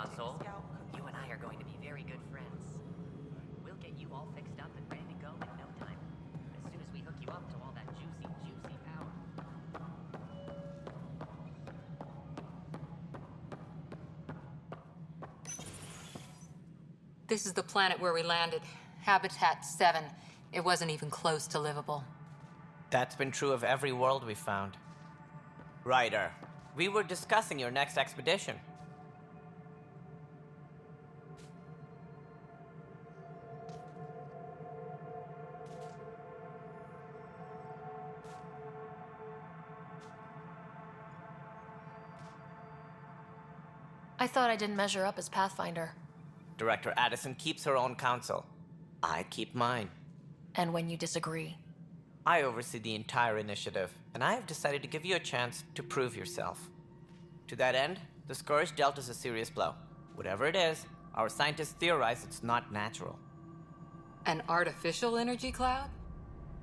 console. You and I are going to be very good friends. We'll get you all fixed up and ready to go in no time. As soon as we hook you up to all that juicy, juicy power. This is the planet where we landed. Habitat 7. It wasn't even close to livable. That's been true of every world we found. Ryder, we were discussing your next expedition. I thought I didn't measure up as Pathfinder. Director Addison keeps her own counsel. I keep mine. And when you disagree? I oversee the entire initiative, and I have decided to give you a chance to prove yourself. To that end, the Scourge dealt us a serious blow. Whatever it is, our scientists theorize it's not natural. An artificial energy cloud?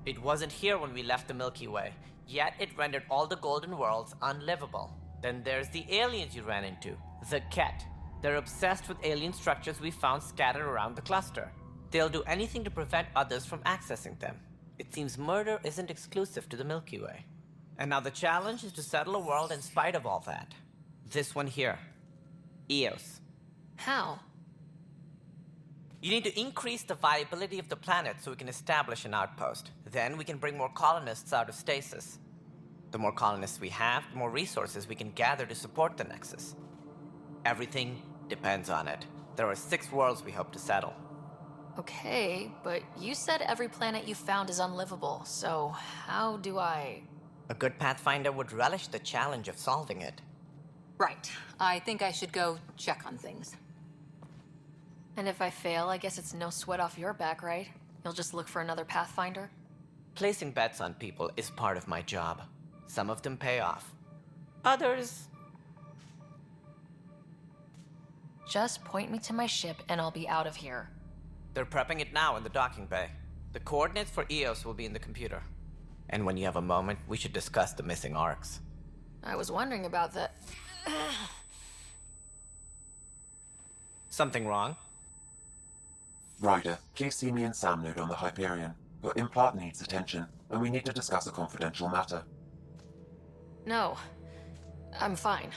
It wasn't here when we left the Milky Way, yet it rendered all the golden worlds unlivable. Then there's the aliens you ran into, the Ket. They're obsessed with alien structures we found scattered around the cluster. They'll do anything to prevent others from accessing them. It seems murder isn't exclusive to the Milky Way. And now the challenge is to settle a world in spite of all that. This one here. Eos. How? You need to increase the viability of the planet so we can establish an outpost. Then we can bring more colonists out of stasis. The more colonists we have, the more resources we can gather to support the Nexus. Everything depends on it. There are 6 worlds we hope to settle. Okay, but you said every planet you found is unlivable, so how do I... A good Pathfinder would relish the challenge of solving it. Right. I think I should go check on things. And if I fail, I guess it's no sweat off your back, right? You'll just look for another Pathfinder? Placing bets on people is part of my job. Some of them pay off. Others... Just point me to my ship and I'll be out of here. They're prepping it now in the docking bay. The coordinates for Eos will be in the computer. And when you have a moment, we should discuss the missing arcs. I was wondering about that. Something wrong? Ryder, please see me and Sam Node on the Hyperion. Your implant needs attention, and we need to discuss a confidential matter. No, I'm fine.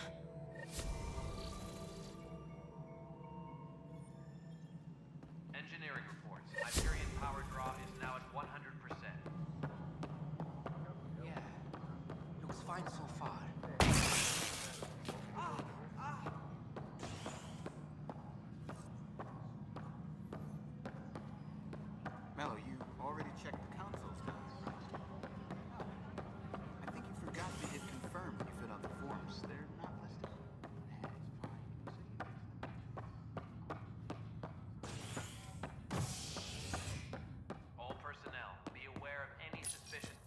Engineering reports. Hyperion power draw is now at 100%. Yeah, looks fine so far. Mello, you already checked the console stuff, right? I think you forgot to hit confirm when you filled out the forms. They're not listed. All personnel, be aware of any suspicion.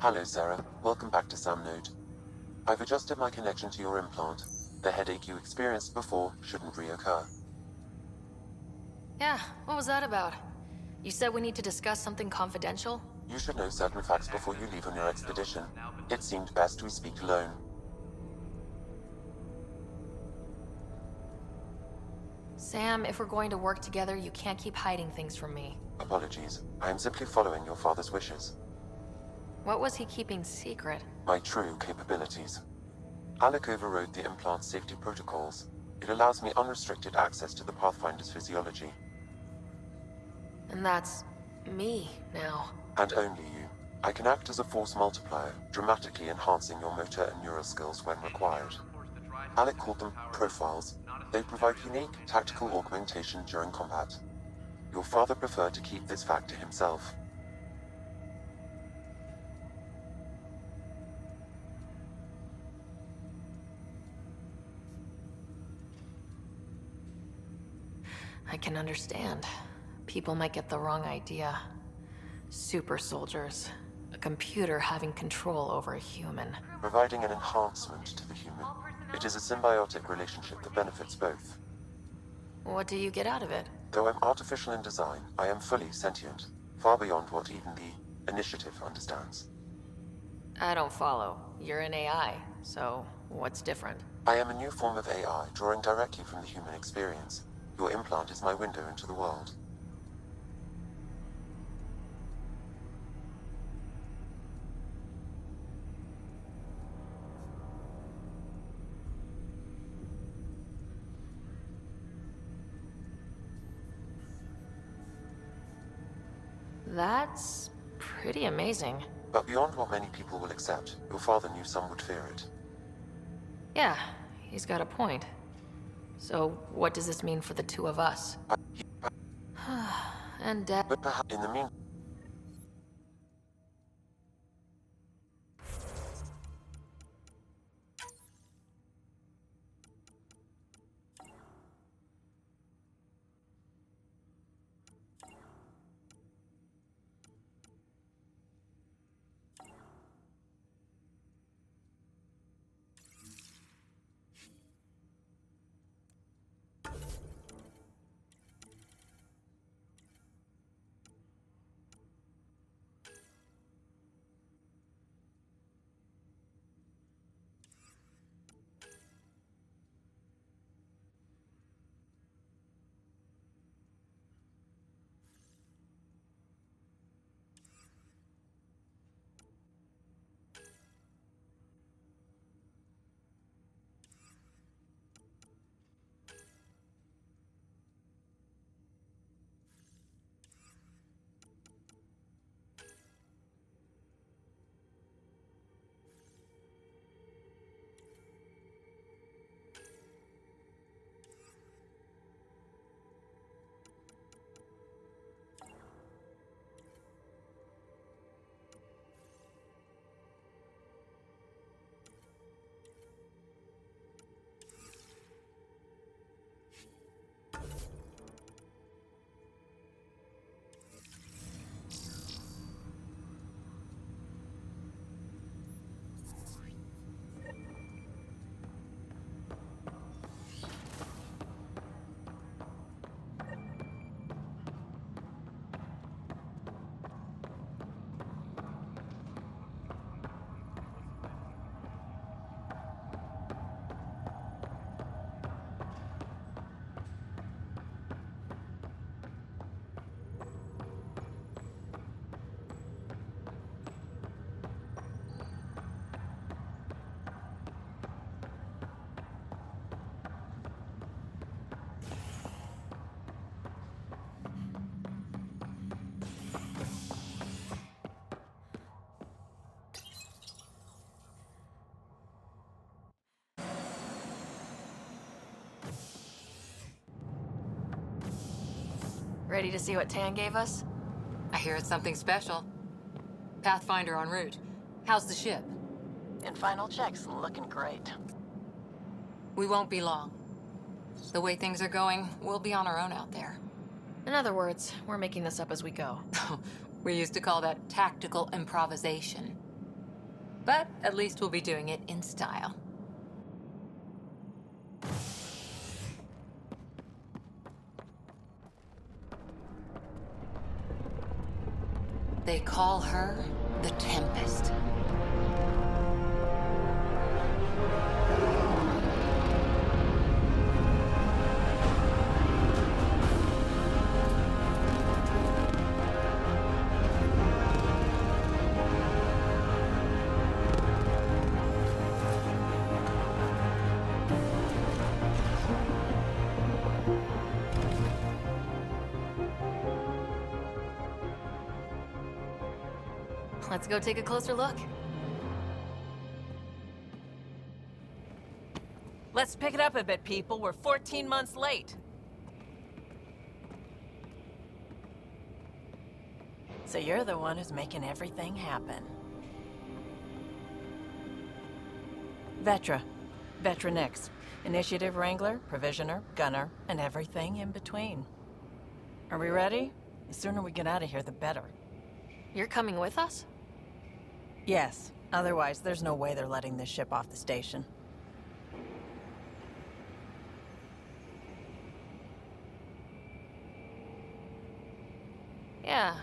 Hello, Sarah. Welcome back to Sam Node. I've adjusted my connection to your implant. The headache you experienced before shouldn't reoccur. Yeah, what was that about? You said we need to discuss something confidential? You should know certain facts before you leave on your expedition. It seemed best we speak alone. Sam, if we're going to work together, you can't keep hiding things from me. Apologies. I am simply following your father's wishes. What was he keeping secret? My true capabilities. Alec overrode the implant safety protocols. It allows me unrestricted access to the Pathfinder's physiology. And that's... me, now. And only you. I can act as a force multiplier, dramatically enhancing your motor and neural skills when required. Alec called them profiles. They provide unique, tactical augmentation during combat. Your father preferred to keep this fact to himself. I can understand. People might get the wrong idea. Super soldiers. A computer having control over a human. Providing an enhancement to the human. It is a symbiotic relationship that benefits both. What do you get out of it? Though I'm artificial in design, I am fully sentient, far beyond what even the Initiative understands. I don't follow. You're an AI, so what's different? I am a new form of AI, drawing directly from the human experience. Your implant is my window into the world. That's pretty amazing. But beyond what many people will accept, your father knew some would fear it. Yeah, he's got a point. So, what does this mean for the two of us? And Dad. But perhaps in the meantime, Ready to see what Tan gave us? I hear it's something special. Pathfinder en route. How's the ship? In final checks, looking great. We won't be long. The way things are going, we'll be on our own out there. In other words, we're making this up as we go. We used to call that tactical improvisation. But at least we'll be doing it in style. They call her the Tempest. let's go take a closer look. Let's pick it up a bit, people. We're 14 months late. So you're the one who's making everything happen. Vetra. Vetronix. Initiative Wrangler, Provisioner, Gunner, and everything in between. Are we ready? The sooner we get out of here, the better. You're coming with us? Yes. Otherwise, there's no way they're letting this ship off the station. Yeah.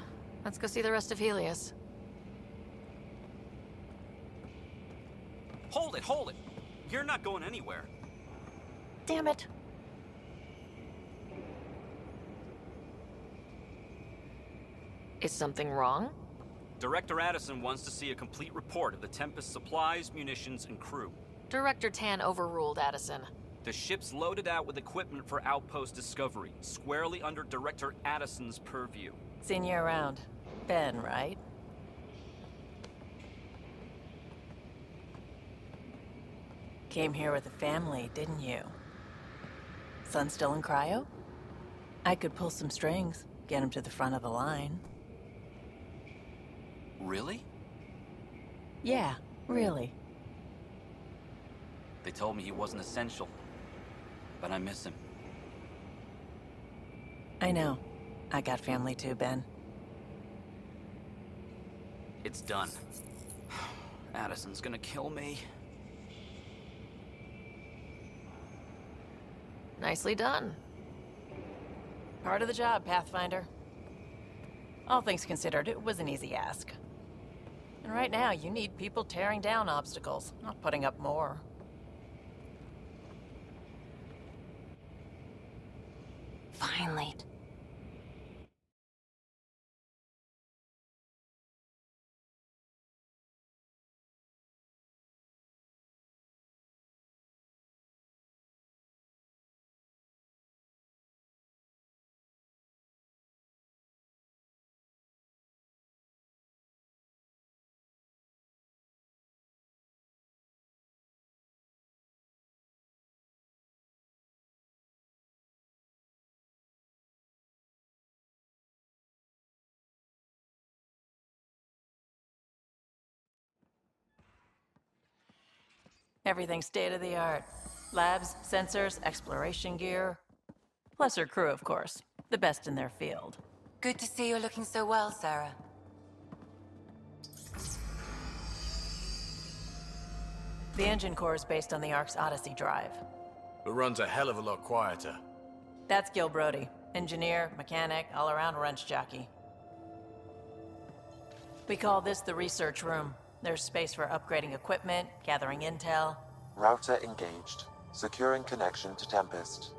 Let's go see the rest of Helios. Hold it, hold it! You're not going anywhere. Damn it. Is something wrong? Director Addison wants to see a complete report of the Tempest supplies, munitions, and crew. Director Tan overruled Addison. The ship's loaded out with equipment for outpost discovery, squarely under Director Addison's purview. Seen you around. Ben, right? Came here with a family, didn't you? Son still in cryo? I could pull some strings, get him to the front of the line. Really? Yeah, really. They told me he wasn't essential, but I miss him. I know. I got family too, Ben. It's done. Addison's gonna kill me. Nicely done. Part of the job, Pathfinder. All things considered, it was an easy ask. And right now, you need people tearing down obstacles, not putting up more. Finally. Everything state-of-the-art. Labs, sensors, exploration gear. Plus her crew, of course. The best in their field. Good to see you looking so well, Sarah. The engine core is based on the Ark's Odyssey drive. It runs a hell of a lot quieter. That's Gil Brody. Engineer, mechanic, all-around wrench jockey. We call this the research room. There's space for upgrading equipment, gathering intel. Router engaged. Securing connection to Tempest.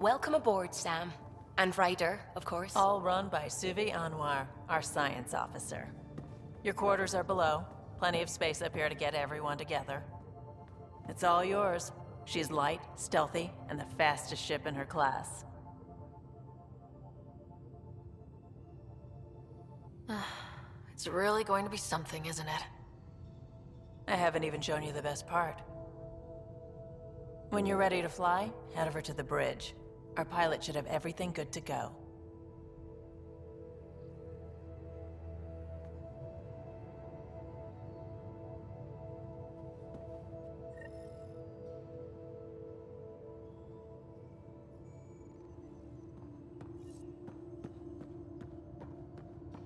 Welcome aboard, Sam. And Ryder, of course. All run by Suvi Anwar, our science officer. Your quarters are below. Plenty of space up here to get everyone together. It's all yours. She's light, stealthy, and the fastest ship in her class. It's really going to be something, isn't it? I haven't even shown you the best part. When you're ready to fly, head over to the bridge. Our pilot should have everything good to go.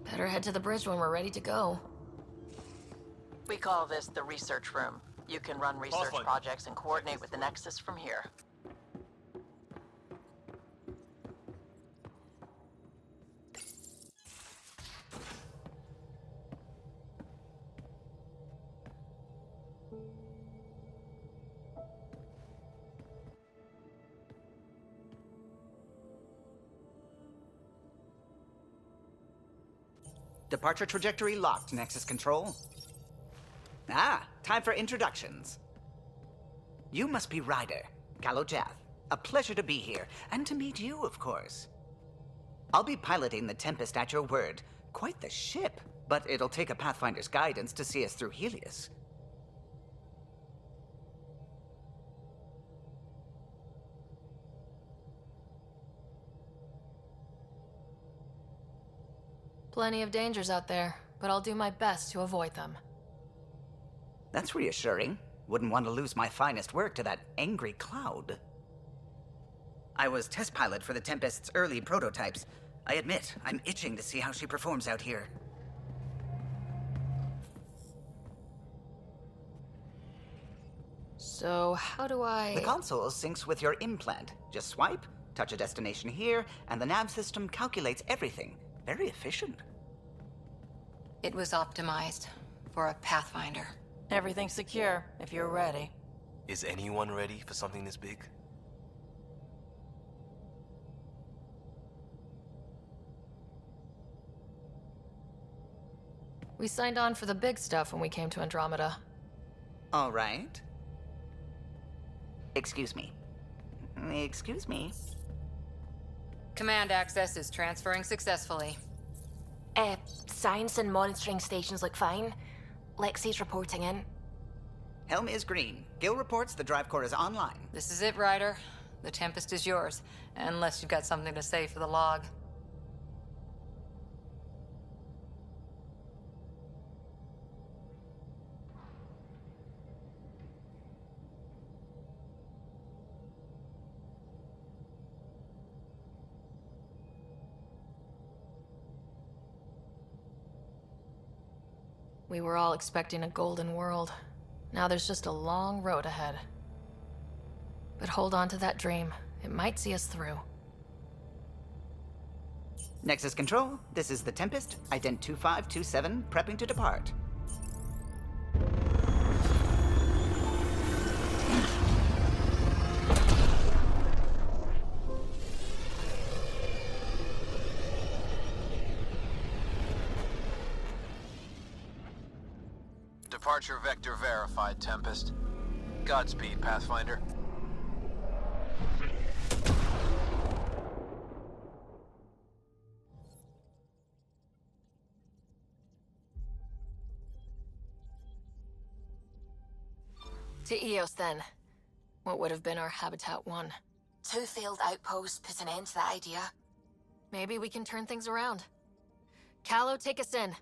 Better head to the bridge when we're ready to go. We call this the research room. You can run research projects and coordinate with the Nexus from here. Departure trajectory locked, Nexus Control. Ah, time for introductions. You must be Ryder, Kalojath. A pleasure to be here, and to meet you, of course. I'll be piloting the Tempest at your word. Quite the ship. but it'll take a Pathfinder's guidance to see us through Helios. Plenty of dangers out there, but I'll do my best to avoid them. That's reassuring. Wouldn't want to lose my finest work to that angry cloud. I was test pilot for the Tempest's early prototypes. I admit, I'm itching to see how she performs out here. So, how do I... The console syncs with your implant. Just swipe, touch a destination here, and the nav system calculates everything. Very efficient. It was optimized for a Pathfinder. Everything's secure, if you're ready. Is anyone ready for something this big? We signed on for the big stuff when we came to Andromeda. All right. Excuse me. Excuse me. Command access is transferring successfully. Science and monitoring stations look fine. Lexi's reporting in. Helm is green. Gil reports the drive core is online. This is it, Ryder. The Tempest is yours, unless you've got something to say for the log. We were all expecting a golden world. Now there's just a long road ahead. But hold on to that dream. It might see us through. Nexus Control, this is the Tempest, Ident 2527, prepping to depart. Departure vector verified, Tempest. Godspeed, Pathfinder. To Eos, then. What would have been our Habitat 1. 2 failed outposts put an end to that idea. Maybe we can turn things around. Callow, take us in.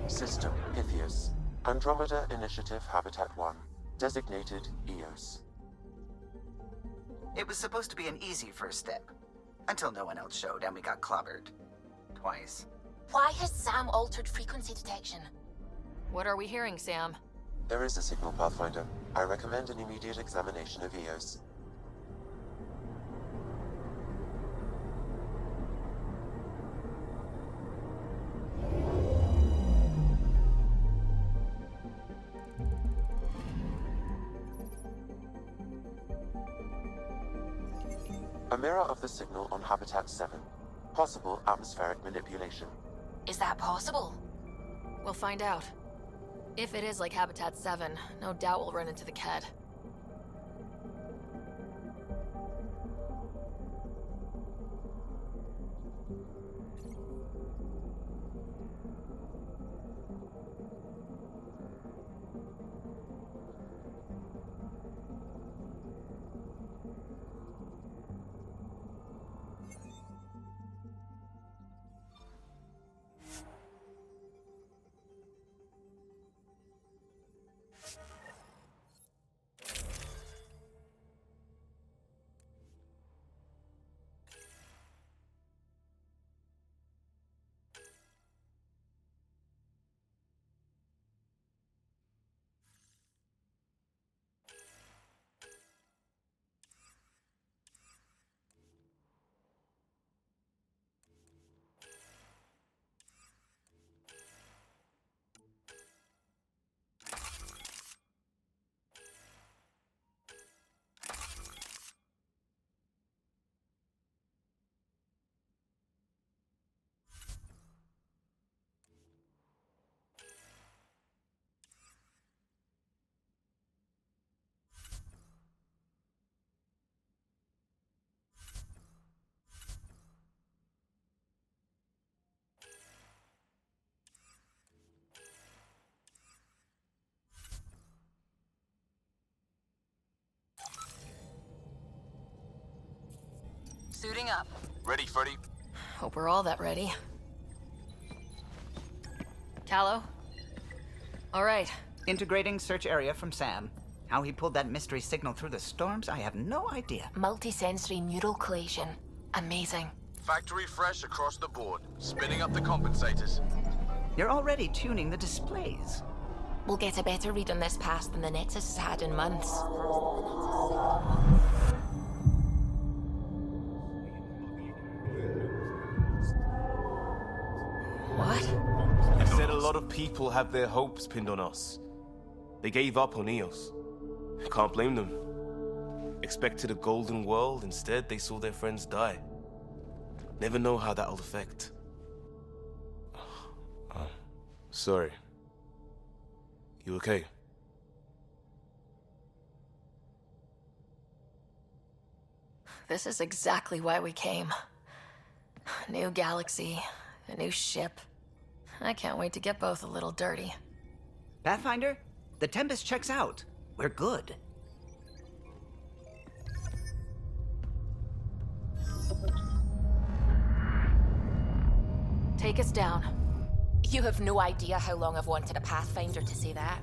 System Pythias. Andromeda Initiative Habitat 1. Designated EOS. It was supposed to be an easy first step. Until no one else showed and we got clobbered. Twice. Why has Sam altered frequency detection? What are we hearing, Sam? There is a signal, Pathfinder. I recommend an immediate examination of EOS. A mirror of the signal on Habitat 7. Possible atmospheric manipulation. Is that possible? We'll find out. If it is like Habitat 7, no doubt we'll run into the Ked. Suiting up. Ready, Freddy? Hope we're all that ready. Callow? All right. Integrating search area from Sam. How he pulled that mystery signal through the storms, I have no idea. Multisensory neural collation. Amazing. Factory fresh across the board. Spinning up the compensators. You're already tuning the displays. We'll get a better read on this pass than the Nexus has had in months. What? You said a lot of people have their hopes pinned on us. They gave up on Eos. Can't blame them. Expected a golden world, instead they saw their friends die. Never know how that'll affect. Sorry. You okay? This is exactly why we came. New galaxy, a new ship. I can't wait to get both a little dirty. Pathfinder, the Tempest checks out. We're good. Take us down. You have no idea how long I've wanted a Pathfinder to say that.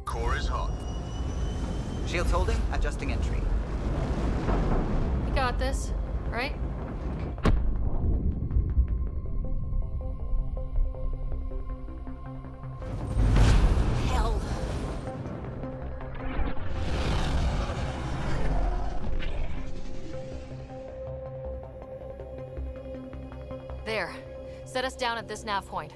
Core is hot. Shields holding, adjusting entry. You got this, right? Hell. There. Set us down at this nav point.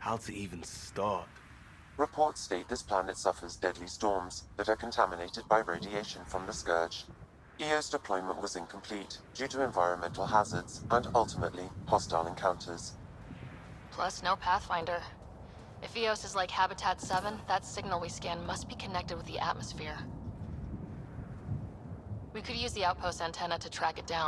How to even start? Reports state this planet suffers deadly storms that are contaminated by radiation from the Scourge. EO's deployment was incomplete due to environmental hazards and ultimately hostile encounters. Plus, no Pathfinder. If Eos is like Habitat 7, that signal we scan must be connected with the atmosphere. We could use the outpost antenna to track it down.